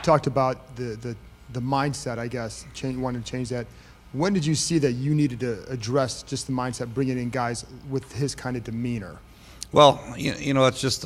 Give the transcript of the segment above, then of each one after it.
talked about the mindset, I guess, wanting to change that. When did you see that you needed to address just the mindset, bringing in guys with his kind of demeanor? Well, it's just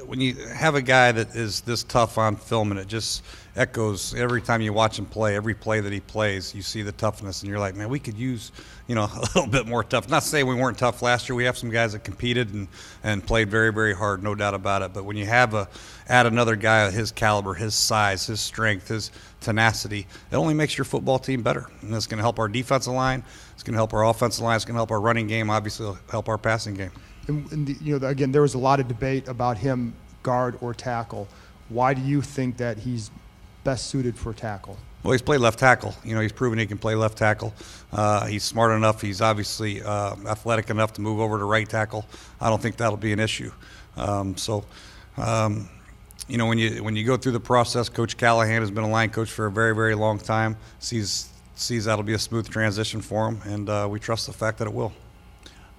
when you have a guy that is this tough on film, and it just echoes every time you watch him play, every play that he plays, you see the toughness, and you're like, man, we could use, a little bit more tough. Not saying we weren't tough last year. We have some guys that competed and played very, very hard, no doubt about it. But when you add another guy of his caliber, his size, his strength, his tenacity, it only makes your football team better. And it's going to help our defensive line. It's going to help our offensive line. It's going to help our running game. Obviously, it'll help our passing game. And again, there was a lot of debate about him, guard or tackle. Why do you think that he's best suited for tackle? Well, he's played left tackle. He's proven he can play left tackle. He's smart enough. He's obviously athletic enough to move over to right tackle. I don't think that'll be an issue. When you go through the process, Coach Callahan has been a line coach for a very, very long time. Sees that'll be a smooth transition for him, and we trust the fact that it will.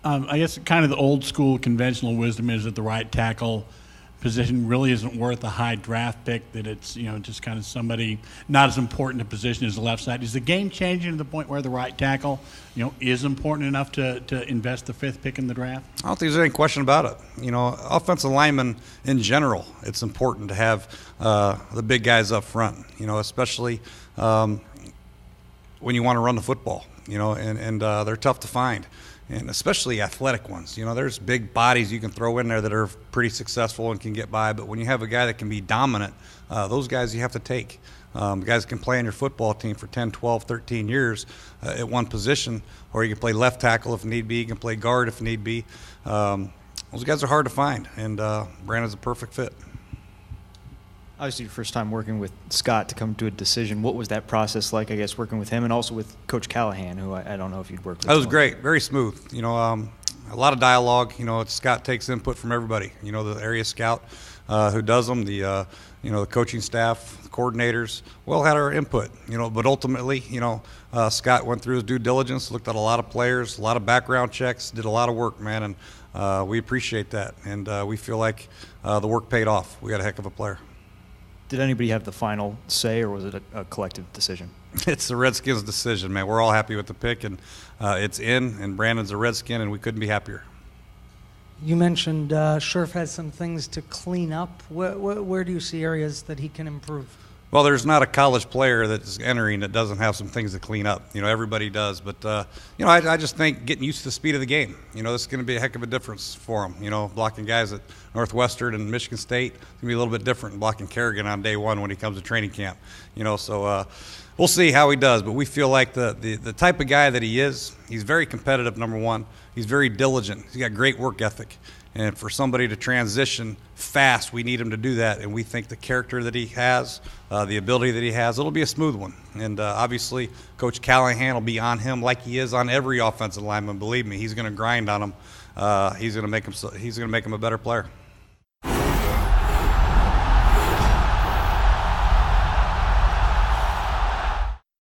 I guess kind of the old school conventional wisdom is that the right tackle position really isn't worth a high draft pick, that it's, just kind of somebody not as important a position as the left side. Is the game changing to the point where the right tackle, is important enough to invest the 5th pick in the draft? I don't think there's any question about it. Offensive linemen in general, it's important to have the big guys up front, especially when you want to run the football, and they're tough to find. And especially athletic ones. There's big bodies you can throw in there that are pretty successful and can get by. But when you have a guy that can be dominant, those guys you have to take. Guys can play on your football team for 10, 12, 13 years at one position, or you can play left tackle if need be. You can play guard if need be. Those guys are hard to find, and Brandon's a perfect fit. Obviously, your first time working with Scott to come to a decision. What was that process like, I guess, working with him and also with Coach Callahan, who I don't know if you'd worked with? That was great, very smooth. A lot of dialogue. Scott takes input from everybody. The area scout who does them, the coaching staff, the coordinators, well had our input. But ultimately, Scott went through his due diligence, looked at a lot of players, a lot of background checks, did a lot of work, man, and we appreciate that. And we feel like the work paid off. We got a heck of a player. Did anybody have the final say, or was it a collective decision? It's the Redskins' decision, man. We're all happy with the pick, and it's in, and Brandon's a Redskin, and we couldn't be happier. You mentioned Scherff has some things to clean up. Where do you see areas that he can improve? Well, there's not a college player that's entering that doesn't have some things to clean up. Everybody does. But, I just think getting used to the speed of the game. This is going to be a heck of a difference for him. Blocking guys at Northwestern and Michigan State is going to be a little bit different than blocking Kerrigan on day one when he comes to training camp. So we'll see how he does. But we feel like the type of guy that he is, he's very competitive, number one. He's very diligent. He's got great work ethic. And for somebody to transition fast, we need him to do that. And we think the character that he has, the ability that he has, it'll be a smooth one. And obviously, Coach Callahan will be on him like he is on every offensive lineman. Believe me, he's going to grind on him. He's going to make him a better player.